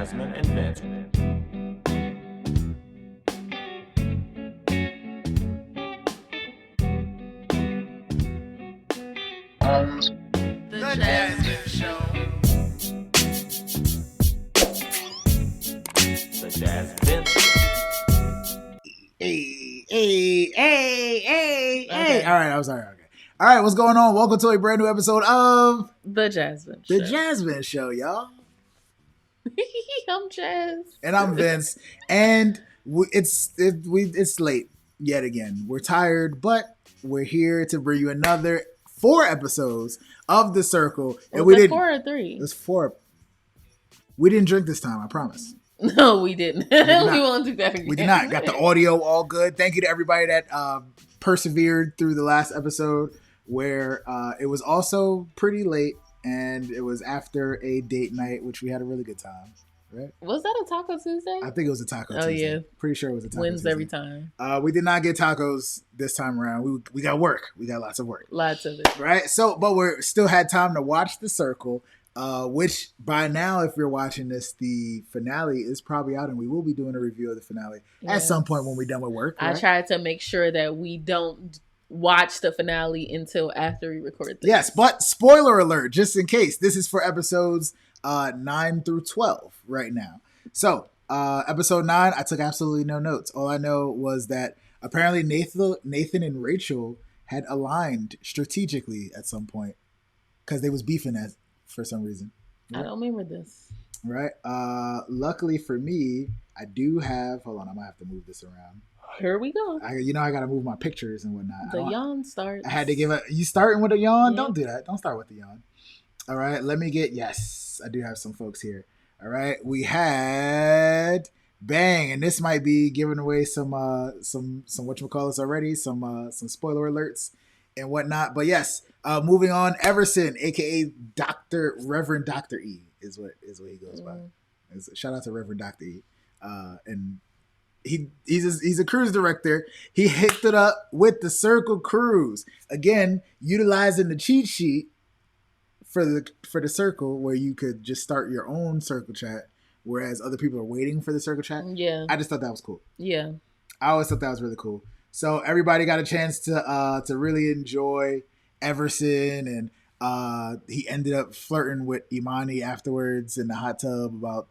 Jasmyne and Vince. The Jasmyne Show. The Jasmyne Vince. Hey. Okay. All right, I'm sorry. Okay. All right, what's going on? Welcome to a brand new episode of The Jasmyne The Show. Jasmyne Show, y'all. I'm Jazz. And I'm Vince. And it's late yet again. We're tired, but we're here to bring you another 4 episodes of The Circle. And Was we it didn't. 4 or 3? It was 4. We didn't drink this time, I promise. No, we didn't. We won't do that again. We did not. Got the audio all good. Thank you to everybody that persevered through the last episode where it was also pretty late and it was after a date night, which we had a really good time. Right? Was that a Taco Tuesday? I think it was a Taco Oh, Tuesday. yeah. Pretty sure it was a Taco Wins Tuesday. every time. We did not get tacos this time around. We got work. We got lots of work. Lots of it. Right? So, but we're still had time to watch The Circle. Which by now, if you're watching this, the finale is probably out, and we will be doing a review of the finale at some point when we're done with work. I Right? tried to make sure that we don't watch the finale until after we record this. Yes, but spoiler alert, just in case, this is for episodes 9 through 12 right now. So, episode 9, I took absolutely no notes. All I know was that apparently Nathan and Rachel had aligned strategically at some point because they was beefing for some reason. I don't remember this. Right. Luckily for me, I do have. Hold on, I might have to move this around. Here we go. I got to move my pictures and whatnot. The yawn starts. I had to give you starting with a yawn. Yeah. Don't do that. Don't start with the yawn. All right. Let me get. Yes, I do have some folks here. All right. We had bang, and this might be giving away some whatchamacallits already. Some spoiler alerts and whatnot. But yes. Moving on, Everson, aka Reverend Dr. E, is what he goes by. Shout out to Reverend Dr. E, and he's a cruise director. He hooked it up with the Circle Cruise again, utilizing the cheat sheet for the Circle, where you could just start your own Circle chat, whereas other people are waiting for the Circle chat. Yeah, I just thought that was cool. yeah, I always thought that was really cool. So everybody got a chance to really enjoy Everson, and he ended up flirting with Imani afterwards in the hot tub about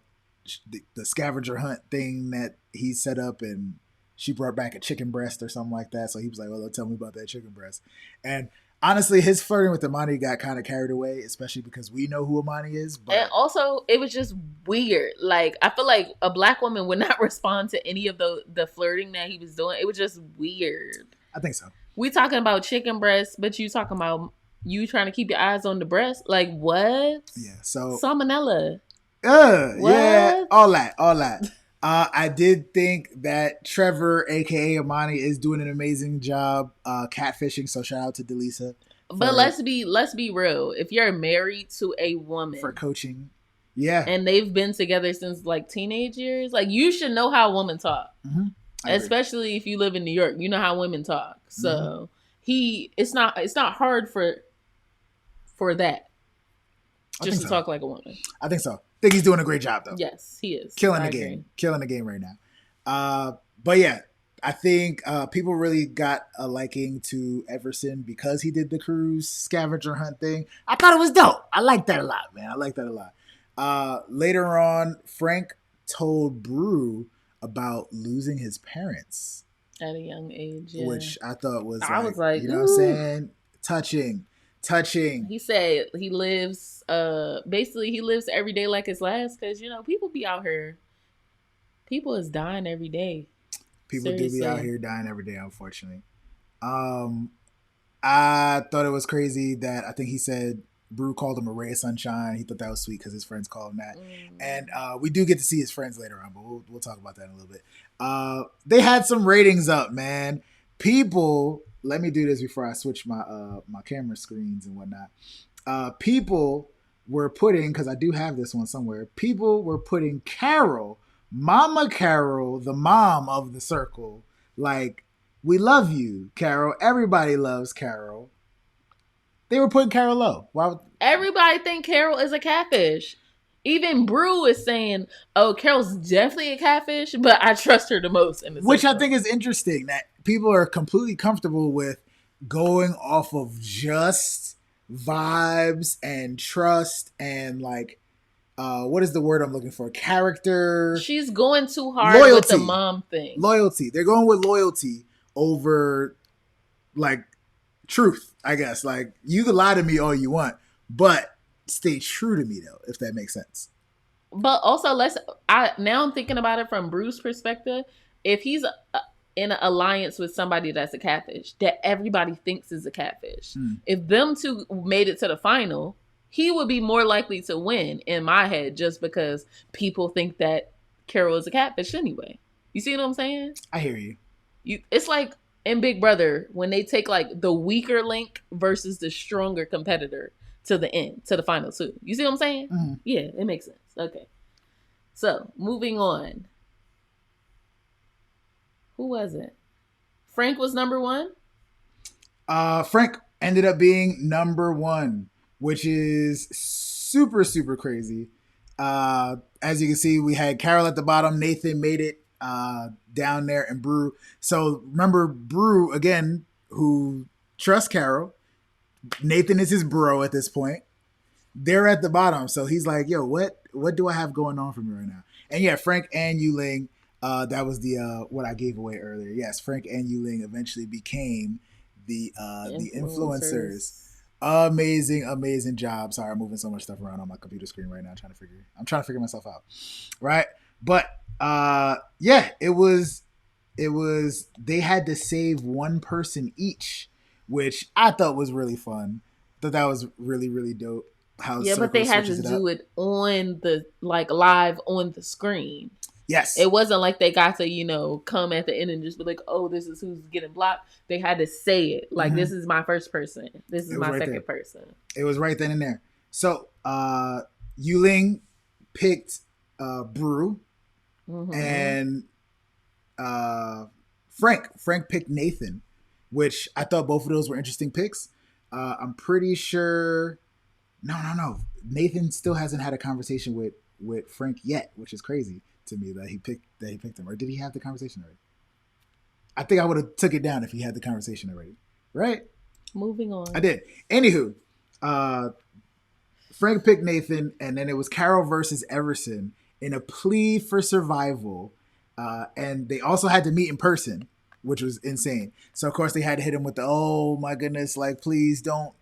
the scavenger hunt thing that he set up, and she brought back a chicken breast or something like that. So he was like, "Well, tell me about that chicken breast." And honestly, his flirting with Imani got kind of carried away, especially because we know who Imani is. But and also it was just weird. Like I feel like a black woman would not respond to any of the flirting that he was doing. It was just weird. I think so. We talking about chicken breast, but you talking about you trying to keep your eyes on the breast? Like what? Yeah. So Salmonella. yeah, What? all that. I did think that Trevor, aka Imani, is doing an amazing job catfishing. So shout out to Delisa. But let's be real. If you're married to a woman For coaching. Yeah. and they've been together since like teenage years, like you should know how women talk. Mm-hmm. Especially if you live in New York, you know how women talk. So it's not hard for that. Just to talk like a woman. I think so. I think he's doing a great job though. Yes, he is. Killing I the agree. game. Killing the game right now. But yeah, I think people really got a liking to Everson because he did the cruise scavenger hunt thing. I thought it was dope. I like that a lot, man. I like that a lot. Later on, Frank told Brew about losing his parents At a young age, yeah. which I thought was was like, you know what I'm saying? Touching. He said he lives, basically he lives every day like his last, because, you know, people be out here. People is dying every day. People do Seriously. be out here dying every day, unfortunately. I thought it was crazy that I think he said Brew called him a ray of sunshine. He thought that was sweet because his friends called him that. And we do get to see his friends later on, but we'll talk about that in a little bit. They had some ratings up, man. People, let me do this before I switch my my camera screens and whatnot. People were putting, because I do have this one somewhere, people were putting Carol, Mama Carol, the mom of the Circle, like, we love you, Carol. Everybody loves Carol. They were putting Carol low. Why would... Everybody think Carol is a catfish. Even Brew is saying, "Oh, Carol's definitely a catfish, but I trust her the most." In the Which I system. think is interesting that people are completely comfortable with going off of just vibes and trust and like what is the word I'm looking for? Character, She's going too hard with the loyalty, mom thing. loyalty. They're going with loyalty over like truth, I guess. Like you can lie to me all you want, but stay true to me though, if that makes sense. But also, now I'm thinking about it from Bruce's perspective. If he's in an alliance with somebody that's a catfish, that everybody thinks is a catfish, if them two made it to the final, he would be more likely to win in my head, just because people think that Carol is a catfish anyway. You see what I'm saying? I hear you. It's like in Big Brother when they take like the weaker link versus the stronger competitor to the end, to the final two. You see what I'm saying? Mm-hmm. Yeah, it makes sense. Okay. So, moving on. Who was it? Frank was number one? Frank ended up being number one, which is super, super crazy. As you can see, we had Carol at the bottom. Nathan made it down there, and Brew. So remember, Brew, again, who trusts Carol. Nathan is his bro at this point. They're at the bottom. So he's like, yo, what do I have going on for me right now? And yeah, Frank and Yuling, that was the what I gave away earlier. Yes, Frank and Yuling eventually became the influencers. Amazing job. Sorry, I'm moving so much stuff around on my computer screen right now. I'm trying to figure myself out. Right? But yeah, it was they had to save one person each, which I thought was really fun. That was really, really dope. How but they had to do it on the live on the screen. Yes. It wasn't like they got to, come at the end and just be like, oh, this is who's getting blocked. They had to say it. Like, this is my first person. This is my second person. It was right then and there. So, Yuling picked Brew, and Frank picked Nathan, which I thought both of those were interesting picks. I'm pretty sure... No. Nathan still hasn't had a conversation with Frank yet, which is crazy to me that he picked him. Or did he have the conversation already? I think I would have took it down if he had the conversation already. Right? Moving on. I did. Anywho, Frank picked Nathan, and then it was Carol versus Everson in a plea for survival. And they also had to meet in person, which was insane. So of course they had to hit him with the, oh my goodness, like please don't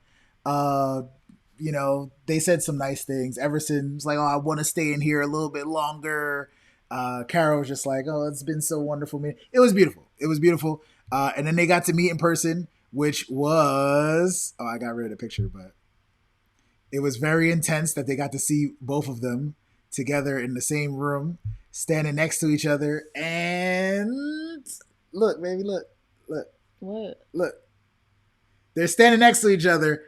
they said some nice things. Everson's like, oh, I want to stay in here a little bit longer. Carol was just like, oh, it's been so wonderful, man. It was beautiful. And then they got to meet in person, which was, I got rid of the picture, but it was very intense that they got to see both of them together in the same room, standing next to each other. And look, baby, look. What? Look. They're standing next to each other.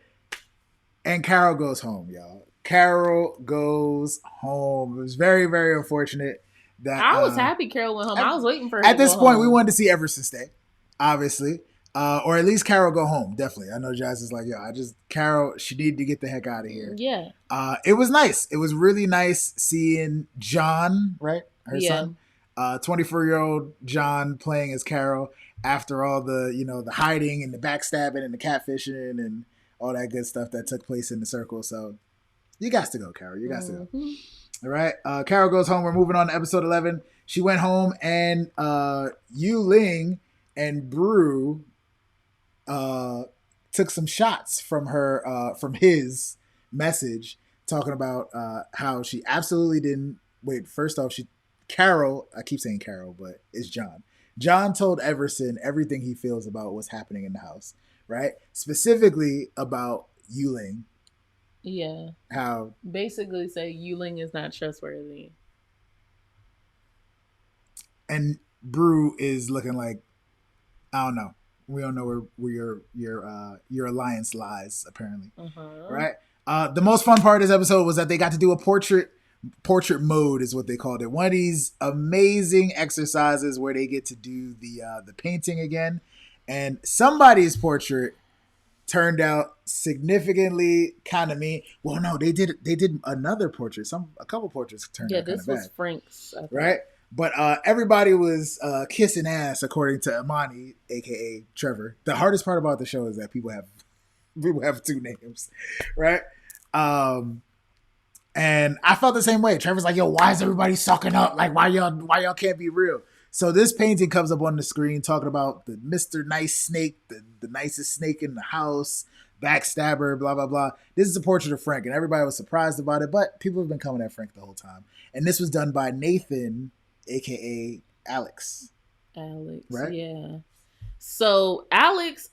And Carol goes home, y'all. Carol goes home. It was very, very unfortunate that I was happy Carol went home. I was waiting for her. At this point, we wanted to see Everson stay, obviously, or at least Carol go home. Definitely, I know Jazz is like, Carol. She needed to get the heck out of here. Yeah. It was nice. It was really nice seeing John, right, her son, 24-year-old John playing as Carol after all the the hiding and the backstabbing and the catfishing and all that good stuff that took place in the circle. So you got to go, Carol. You got to go. All right. Carol goes home. We're moving on to episode 11. She went home, and Yuling and Brew took some shots from her, from his message, talking about how she absolutely didn't. Wait, first off, Carol, I keep saying Carol, but it's John. John told Everson everything he feels about what's happening in the house. Right? Specifically about Yuling. Yeah. How basically say Yuling is not trustworthy. And Brew is looking like, I don't know. We don't know where your alliance lies, apparently. Right? The most fun part of this episode was that they got to do a portrait mode is what they called it. One of these amazing exercises where they get to do the painting again. And somebody's portrait turned out significantly kind of mean. Well, no, they did another portrait. A couple portraits turned out kind of bad. Yeah, this was Frank's, I think. Right? But everybody was kissing ass, according to Imani, aka Trevor. The hardest part about the show is that people have two names, right? And I felt the same way. Trevor's like, yo, why is everybody sucking up? Like, why y'all can't be real? So this painting comes up on the screen talking about the Mr. Nice Snake, the nicest snake in the house, backstabber, blah, blah, blah. This is a portrait of Frank, and everybody was surprised about it, but people have been coming at Frank the whole time. And this was done by Nathan, a.k.a. Alex. Right? Yeah. So Alex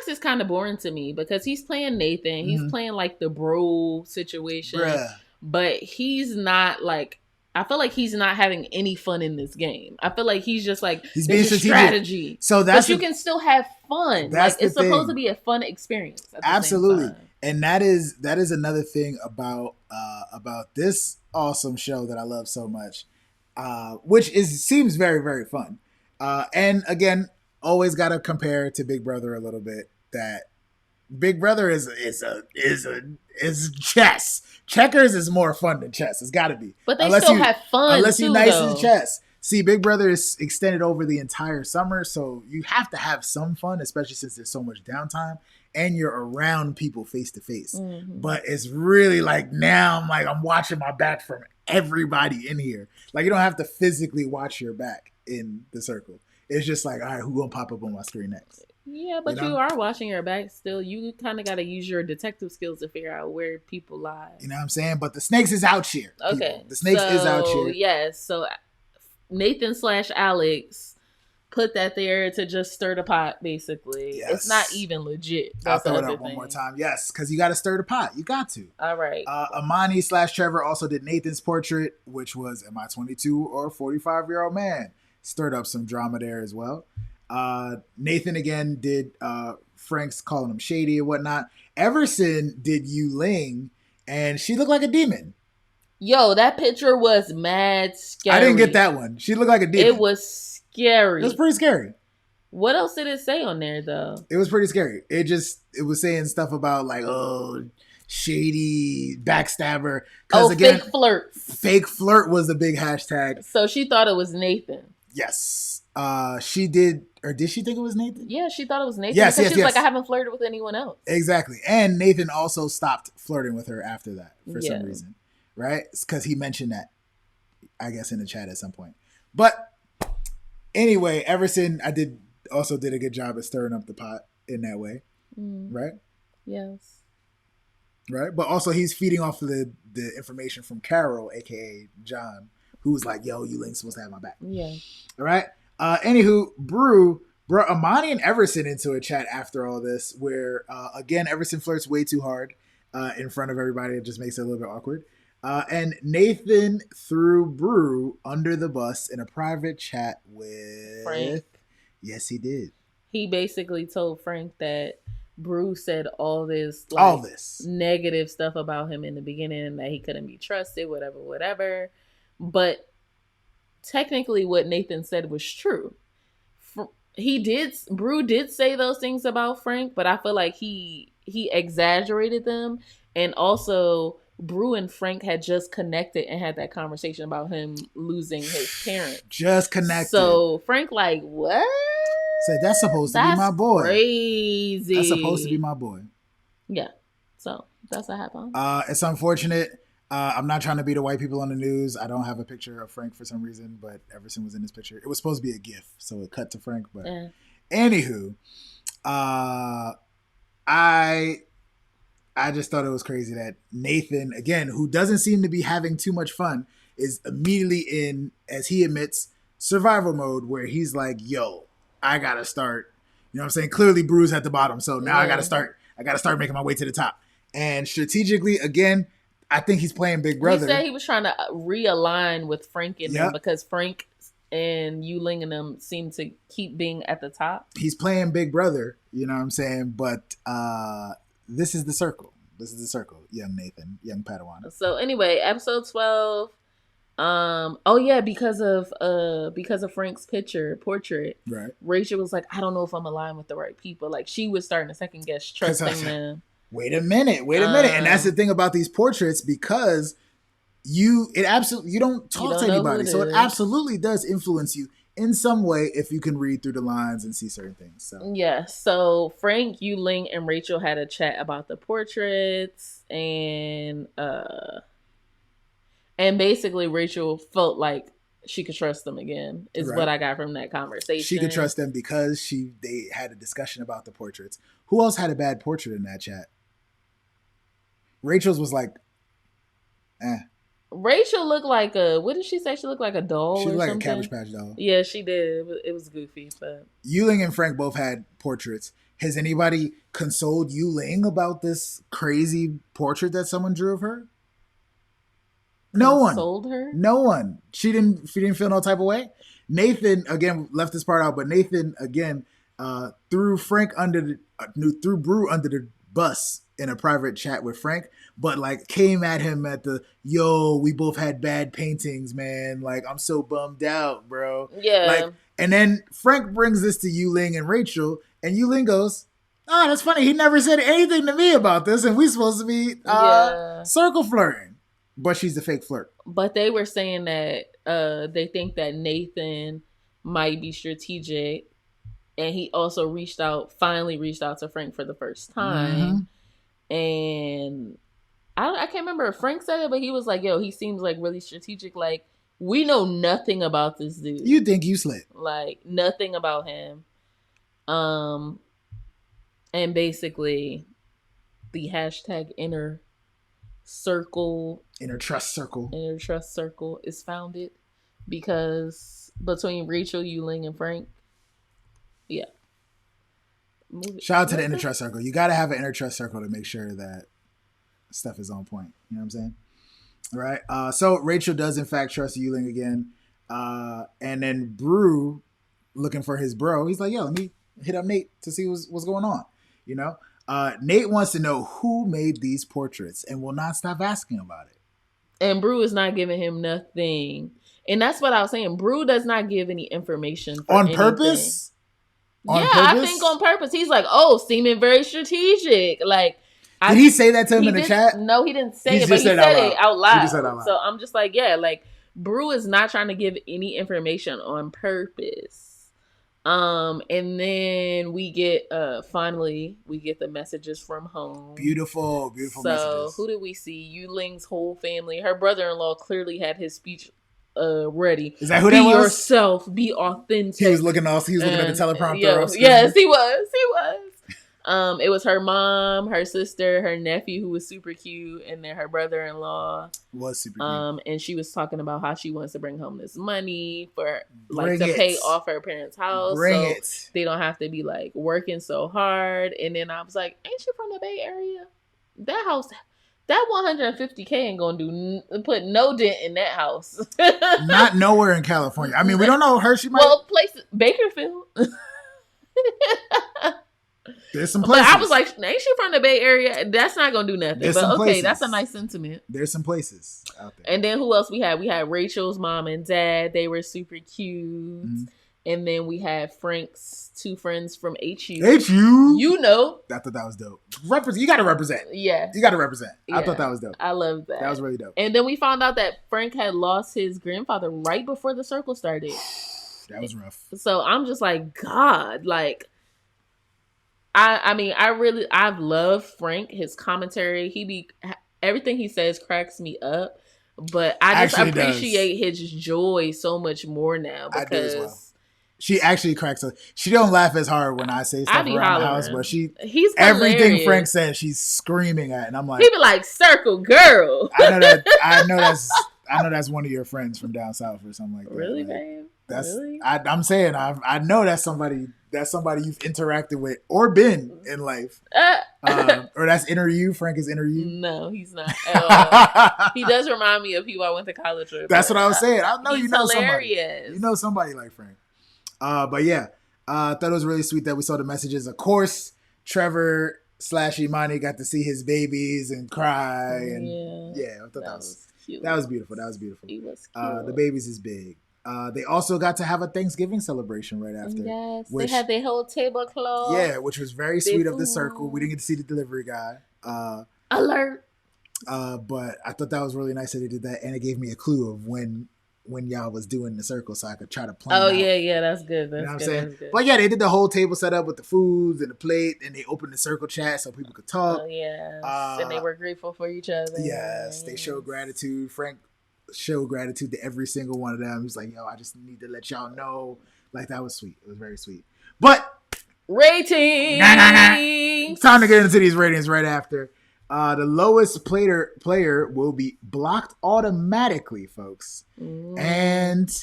is kind of boring to me because he's playing Nathan. He's playing like the bro situation. Bruh. But he's not like, I feel like he's not having any fun in this game. I feel like he's just like, he's being strategic. Strategy. So that's but you can still have fun. That's like, it's supposed to be a fun experience. Absolutely. And that is another thing about this awesome show that I love so much, which seems very, very fun. And again, always got to compare to Big Brother a little bit. That Big Brother is chess. Checkers is more fun than chess. It's got to be. But they still have fun. Unless you're nice in chess. See, Big Brother is extended over the entire summer, so you have to have some fun, especially since there's so much downtime and you're around people face to face. But it's really like now I'm watching my back from everybody in here. Like, you don't have to physically watch your back in the circle. It's just like, all right, who gonna pop up on my screen next? Yeah, but you are watching your back still. You kind of got to use your detective skills to figure out where people lie. You know what I'm saying? But the snakes is out here. Okay. People. The snakes is out here. Yes. So Nathan/Alex put that there to just stir the pot, basically. Yes. It's not even legit. I'll throw it up one more time. Yes, because you got to stir the pot. You got to. All right. Imani/Trevor also did Nathan's portrait, which was, am I 22 or 45-year-old man? Stirred up some drama there as well. Nathan again did Frank's calling him shady and whatnot. Everson did Yu Ling, and she looked like a demon. Yo, that picture was mad scary. I didn't get that one. She looked like a demon. It was scary. It was pretty scary. What else did it say on there though? It was pretty scary. It was saying stuff about like, oh, shady backstabber. Again, fake flirt. Fake flirt was the big hashtag. So she thought it was Nathan. Yes. She did, or did she think it was Nathan? Yeah, she thought it was Nathan. Yes, because she's like, I haven't flirted with anyone else. Exactly. And Nathan also stopped flirting with her after that for some reason. Right? Because he mentioned that, I guess, in the chat at some point. But anyway, Everson, also did a good job at stirring up the pot in that way. Right? Yes. Right? But also he's feeding off of the information from Carol, aka John, who was like, yo, you ain't supposed to have my back. Yeah. All right? Anywho, Brew brought Imani and Everson into a chat after all this, where, again, Everson flirts way too hard in front of everybody. It just makes it a little bit awkward. And Nathan threw Brew under the bus in a private chat with Frank. Yes, he did. He basically told Frank that Brew said all this negative stuff about him in the beginning, that he couldn't be trusted, whatever. But technically what Nathan said was true. Brew did say those things about Frank, but I feel like he exaggerated them. And also Brew and Frank had just connected and had that conversation about him losing his parents. Just connected. So Frank like, what? Said that's supposed to be my boy. Crazy. That's supposed to be my boy. Yeah. So that's what happened. It's unfortunate. I'm not trying to be the white people on the news. I don't have a picture of Frank for some reason, but Everson was in this picture. It was supposed to be a GIF, so it cut to Frank. But anywho, I just thought it was crazy that Nathan, again, who doesn't seem to be having too much fun, is immediately in, as he admits, survival mode, where he's like, yo, I gotta start. You know what I'm saying? Clearly Brew's at the bottom, so now I gotta start making my way to the top. And strategically, again, I think he's playing Big Brother. He said he was trying to realign with Frank and them because Frank and Yu Ling and them seem to keep being at the top. He's playing Big Brother, you know what I'm saying? But this is the circle. This is the circle, young Nathan, young Padawan. So anyway, episode 12. Oh yeah, because of Frank's portrait. Right. Rachel was like, I don't know if I'm aligned with the right people. Like she was starting to second guess trusting them. Wait a minute. And that's the thing about these portraits, because you don't talk to anybody. So it absolutely does influence you in some way if you can read through the lines and see certain things. So yeah. So Frank, Yu-Ling, and Rachel had a chat about the portraits, and basically Rachel felt like she could trust them again, is right. what I got from that conversation. She could trust them because they had a discussion about the portraits. Who else had a bad portrait in that chat? Rachel's was like, Rachel looked like what did she say? She looked like a doll. She looked like something? a Cabbage Patch doll. Yeah, she did. It was goofy. But Yu-Ling and Frank both had portraits. Has anybody consoled Yu-Ling about this crazy portrait that someone drew of her? No one. Consoled her? No one. She didn't feel no type of way. Nathan again left this part out, but Nathan again threw Brew under the bus in a private chat with Frank, but like came at him at we both had bad paintings, man. Like, I'm so bummed out, bro. Yeah. Like, and then Frank brings this to Yu-Ling and Rachel, and Yu-Ling goes, "Oh, that's funny. He never said anything to me about this, and we supposed to be circle flirting." But she's the fake flirt. But they were saying that they think that Nathan might be strategic, and he also finally reached out to Frank for the first time. Mm-hmm. And I can't remember if Frank said it, but he was like, yo, he seems like really strategic. Like, we know nothing about this dude. You think you slick. Like, nothing about him. And basically, the hashtag inner trust circle is founded because between Rachel, Yu-Ling, and Frank. Yeah. Shout out to the inner trust circle. You got to have an inner trust circle to make sure that stuff is on point. You know what I'm saying? All right. So Rachel does in fact trust Yu-Ling again. And then Brew, looking for his bro, he's like, yo, let me hit up Nate to see what's going on. You know? Nate wants to know who made these portraits and will not stop asking about it. And Brew is not giving him nothing. And that's what I was saying. Brew does not give any information on anything. Purpose? I think on purpose. He's like, seeming very strategic. Like, did he say that to him in the chat? No, he didn't say it, but he said it out loud. So I'm just like, yeah, like Brew is not trying to give any information on purpose. And then we get finally the messages from home. Beautiful messages. So who did we see? Yu-Ling's whole family. Her brother-in-law clearly had his speech ready. Is that who that was? Be yourself. Be authentic. He was looking at the teleprompter. Yes, he was. It was her mom, her sister, her nephew, who was super cute, and then her brother-in-law was super cute. And she was talking about how she wants to bring home this money for pay off her parents' house, they don't have to be like working so hard. And then I was like, "Ain't you from the Bay Area? That house." That $150K ain't gonna put no dent in that house. Not nowhere in California. I mean, we don't know her. She might. Well, Bakerfield. There's some places. But I was like, ain't she from the Bay Area? That's not gonna do nothing. But okay, places. That's a nice sentiment. There's some places out there. And then who else we had? We had Rachel's mom and dad. They were super cute. Mm-hmm. And then we had Frank's two friends from HU. HU? You know. I thought that was dope. You got to represent. Yeah. You got to represent. Yeah. I thought that was dope. I love that. That was really dope. And then we found out that Frank had lost his grandfather right before the circle started. That was rough. So I'm just like, God, like, I've loved Frank, his commentary. Everything he says cracks me up. But I just appreciate his joy so much more now because I do as well. She actually cracks up. She don't laugh as hard when I say stuff around the house, but he's everything hilarious. Frank says, she's screaming at, and I'm like, he be like, "Circle girl." I know that's one of your friends from down south or something like that. Really, babe? Really? I'm saying I know that's somebody you've interacted with or been in life. Or that's inner you. Frank is inner you. No, he's not at all. He does remind me of people I went to college with. That's what I was saying. I know you know hilarious. Somebody. You know somebody like Frank. But yeah, I thought it was really sweet that we saw the messages. Of course, Trevor / Imani got to see his babies and cry. And yeah, I thought that was cute. That was beautiful. That was beautiful. He was cute. The babies is big. They also got to have a Thanksgiving celebration right after. Yes, which, they had their whole tablecloth. Yeah, which was very sweet of the circle. We didn't get to see the delivery guy. Alert. But I thought that was really nice that they did that, and it gave me a clue of when y'all was doing the circle, so I could try to plan. Oh out. yeah, that's good. That's you know what good, I'm saying? That's good. But yeah, they did the whole table set up with the foods and the plate, and they opened the circle chat so people could talk. Oh yes, and they were grateful for each other. Yes, they showed gratitude. Frank showed gratitude to every single one of them. He was like, "Yo, I just need to let y'all know." Like that was sweet. It was very sweet. But ratings. Time to get into these ratings right after. The lowest player will be blocked automatically, folks. And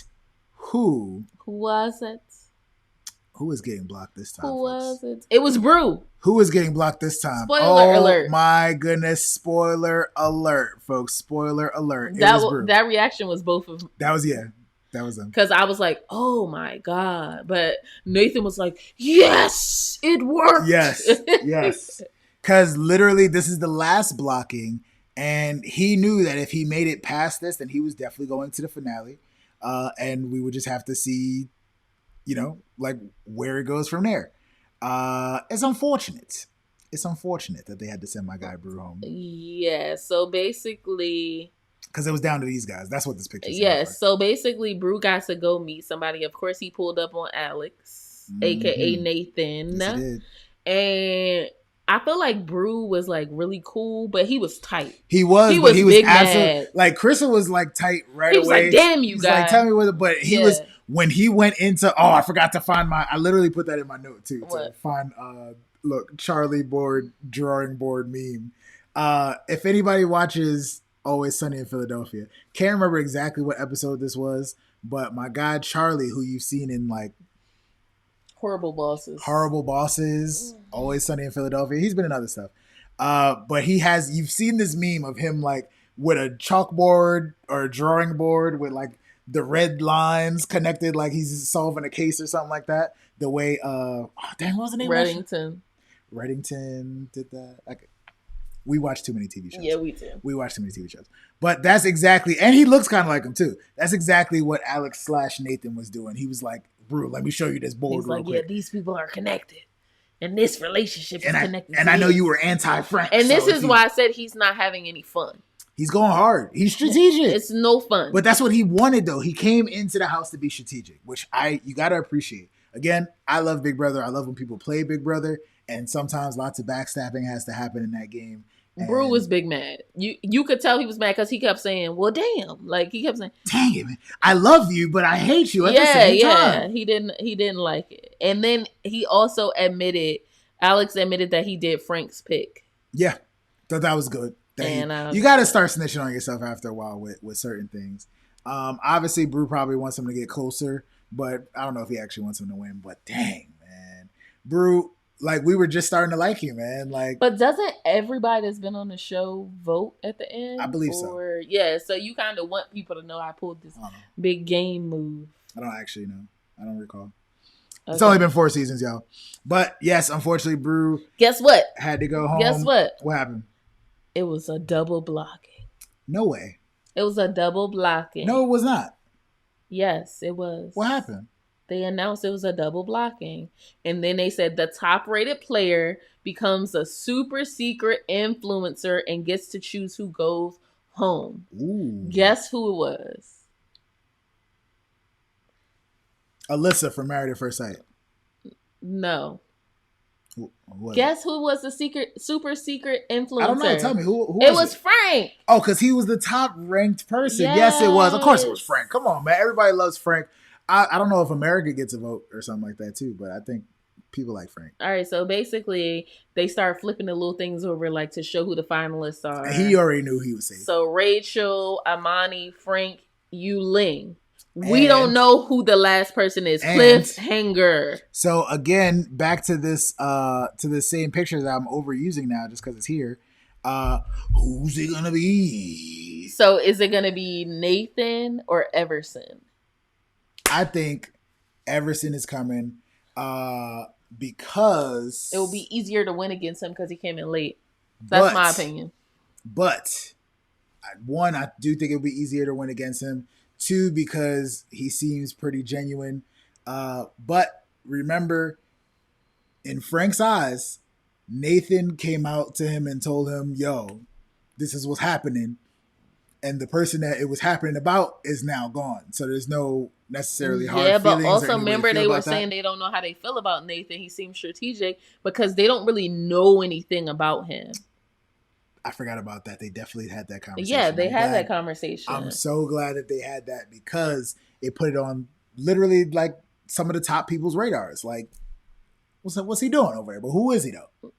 who was it? Who is getting blocked this time? Who folks? was it? It was Brew. Who is getting blocked this time? Spoiler alert. Oh my goodness. Spoiler alert, folks. Spoiler alert. That reaction was both of them. That was them. Because I was like, oh my God. But Nathan was like, yes, it worked. Yes. Because literally this is the last blocking. And he knew that if he made it past this, then he was definitely going to the finale. And we would just have to see, like where it goes from there. It's unfortunate. It's unfortunate that they had to send my guy Brew home. Yeah. So basically, because it was down to these guys. That's what this picture says. Yes. So basically, Brew got to go meet somebody. Of course, he pulled up on Alex, aka Nathan. Yes, he did. And I feel like Brew was like really cool, but he was tight. He was big absolutely mad. Like Crystal was like tight right away. He was like, "Damn you He's guys!" Like, tell me what. But he was when he went into. Oh, I forgot to find I literally put that in my note too to find. Charlie board drawing board meme. If anybody watches Always Sunny in Philadelphia, can't remember exactly what episode this was, but my guy Charlie, who you've seen in like Horrible Bosses, Always Sunny in Philadelphia. He's been in other stuff. But you've seen this meme of him like with a chalkboard or a drawing board with like the red lines connected, like he's solving a case or something like that. The way, what was the name? Reddington did that. Like, we watch too many TV shows. Yeah, we do. We watch too many TV shows. But that's exactly, and he looks kind of like him too. That's exactly what Alex/Nathan was doing. He was like, Brew, let me show you this board. He's like, yeah, these people are connected. And this relationship is connected. And I know you were anti-Frank. And this is why I said he's not having any fun. He's going hard. He's strategic. It's no fun. But that's what he wanted, though. He came into the house to be strategic, which you got to appreciate. Again, I love Big Brother. I love when people play Big Brother. And sometimes lots of backstabbing has to happen in that game. Brew was big mad. You could tell he was mad because he kept saying, well, damn. Like, he kept saying, dang it, man. I love you, but I hate you at the same time. He didn't like it. And then he also Alex admitted that he did Frank's pick. Yeah. Thought that was good. You got to start snitching on yourself after a while with certain things. Obviously, Brew probably wants him to get closer, but I don't know if he actually wants him to win. But dang, man. Brew, like, we were just starting to like you, man. Like, but doesn't everybody that's been on the show vote at the end? I believe so. Yeah, so you kind of want people to know I pulled this big game move. I don't actually know. I don't recall. Okay. It's only been 4 seasons, y'all. But yes, unfortunately, Brew. Guess what? Had to go home. Guess what? What happened? It was a double blocking. No way. It was a double blocking. No, it was not. Yes, it was. What happened? They announced it was a double blocking. And then they said the top rated player becomes a super secret influencer and gets to choose who goes home. Ooh. Guess who it was? Alyssa from Married at First Sight. No. What? Guess who was the super secret influencer? I don't know. Tell me. Who it was Frank. Oh, because he was the top ranked person. Yes, it was. Of course it was Frank. Come on, man. Everybody loves Frank. I don't know if America gets a vote or something like that too, but I think people like Frank. All right, so basically they start flipping the little things over like to show who the finalists are. And he already knew he was safe. So Rachel, Amani, Frank, Ling. We don't know who the last person is. Cliffhanger. So again, back to this same picture that I'm overusing now just because it's here. Who's it gonna be? So is it gonna be Nathan or Everson? I think Everson is coming because it will be easier to win against him because he came in late. That's my opinion. But One, I do think it'll be easier to win against him. Two, because he seems pretty genuine. But remember, in Frank's eyes, Nathan came out to him and told him, yo, this is what's happening. And the person that it was happening about is now gone. So there's no necessarily hard feelings. Yeah, but also remember they were saying they don't know how they feel about Nathan. He seems strategic because they don't really know anything about him. I forgot about that. They definitely had that conversation. Yeah, they had that conversation. I'm so glad that they had that because it put it on literally like some of the top people's radars. Like, what's he doing over there? But who is he though?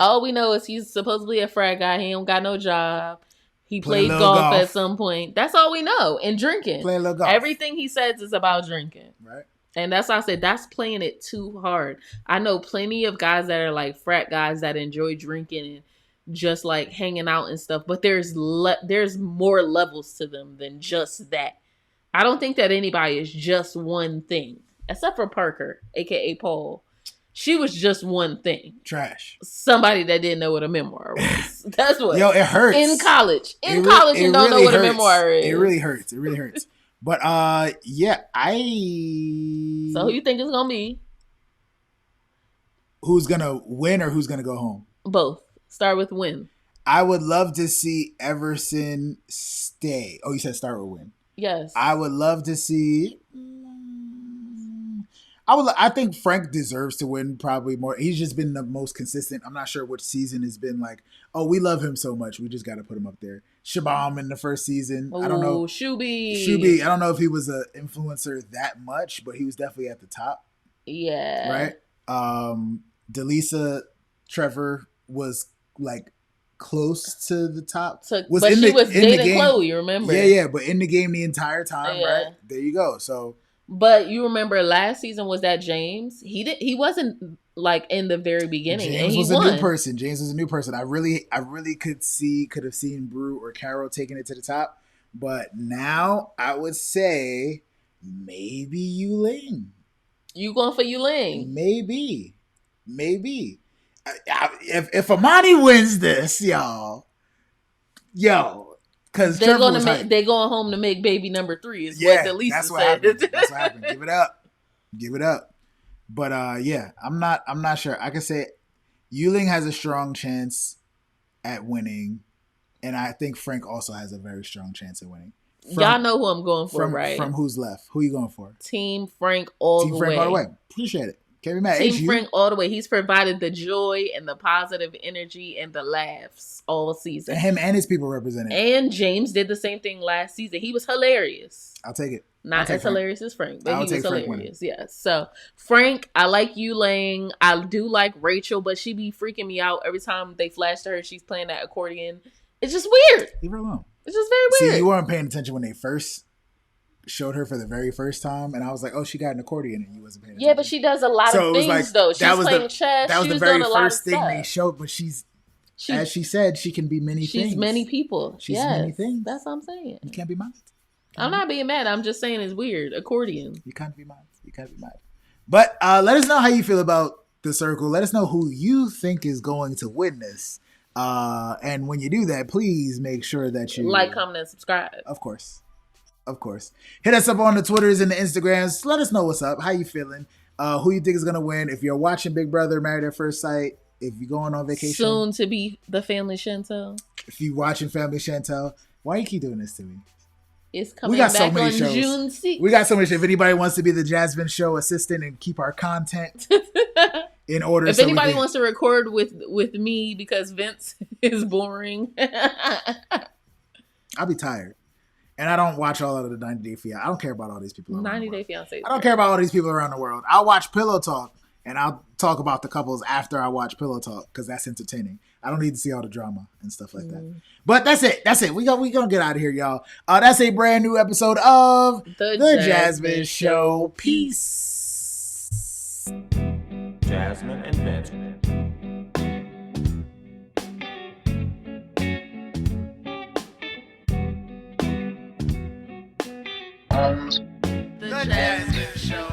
All we know is he's supposedly a frat guy. He don't got no job. He played golf at some point. That's all we know. And drinking. Play a little golf. Everything he says is about drinking. Right. And that's why I said that's playing it too hard. I know plenty of guys that are like frat guys that enjoy drinking and just like hanging out and stuff. But there's more levels to them than just that. I don't think that anybody is just one thing. Except for Parker, a.k.a. Paul. She was just one thing. Trash. Somebody that didn't know what a memoir was. That's what. Yo, it hurts. In college. You don't know what a memoir is. It really hurts. But, yeah, So who you think it's going to be? Who's going to win or who's going to go home? Both. Start with win. I would love to see Everson stay. Oh, you said start with win. Yes. I would love to see... I think Frank deserves to win probably more. He's just been the most consistent. I'm not sure which season has been like, oh, we love him so much. We just got to put him up there. Shabam in the first season. I don't know. Shuby. I don't know if he was an influencer that much, but he was definitely at the top. Yeah. Right? Delisa Trevor was like close to the top. She was dating Chloe, you remember? Yeah. But in the game the entire time, right? There you go. So... But you remember last season was that James? He wasn't like in the very beginning. James was a new person. I really could have seen Brew or Carol taking it to the top. But now I would say maybe Yuling. You going for Yuling? Maybe. If Amani wins this, yo. Because they're going home to make baby number 3 is what Delisa said. That's what happened. Give it up. But I'm not sure. I can say Yuling has a strong chance at winning, and I think Frank also has a very strong chance at winning. Y'all know who I'm going for, right? From who's left? Who are you going for? Team Frank all the way. Appreciate it. Can't be mad. Team Frank all the way. He's provided the joy and the positive energy and the laughs all season. And him and his people represented. And James did the same thing last season. He was hilarious. I'll take it. Not as hilarious as Frank, but he was hilarious. Yeah. So Frank, I like you, Lang. I do like Rachel, but she be freaking me out every time they flash to her. She's playing that accordion. It's just weird. Leave her alone. It's just very weird. See, you weren't paying attention when they first showed her for the very first time, and I was like, "Oh, she got an accordion," and you wasn't paying attention. Yeah, but she does a lot of things though. She's playing chess. That was the very first thing they showed. But as she said, she can be many things. She's many people. She's many things. That's what I'm saying. You can't be mad. I'm not being mad. I'm just saying it's weird. Accordion. You can't be mad. But let us know how you feel about the circle. Let us know who you think is going to win this. And when you do that, please make sure that you like, comment, and subscribe. Of course. Hit us up on the Twitters and the Instagrams. Let us know what's up. How you feeling? Who you think is going to win? If you're watching Big Brother Married at First Sight, if you're going on vacation. Soon to be the Family Chantel. If you're watching Family Chantel, why you keep doing this to me? It's coming back on June 6th. We got so many shows. If anybody wants to be the Jasmine Show assistant and keep our content in order. If anybody wants to record with me because Vince is boring. I'll be tired. And I don't watch all of the 90 Day Fiancé. I don't care about all these people. 90 Day Fiancé. I don't care about all these people around the world. I'll watch Pillow Talk, and I'll talk about the couples after I watch Pillow Talk because that's entertaining. I don't need to see all the drama and stuff like that. But that's it. We gonna get out of here, y'all. That's a brand new episode of The Jasmine Show. Peace. Jasmyne and Vince. The Jasmine Show.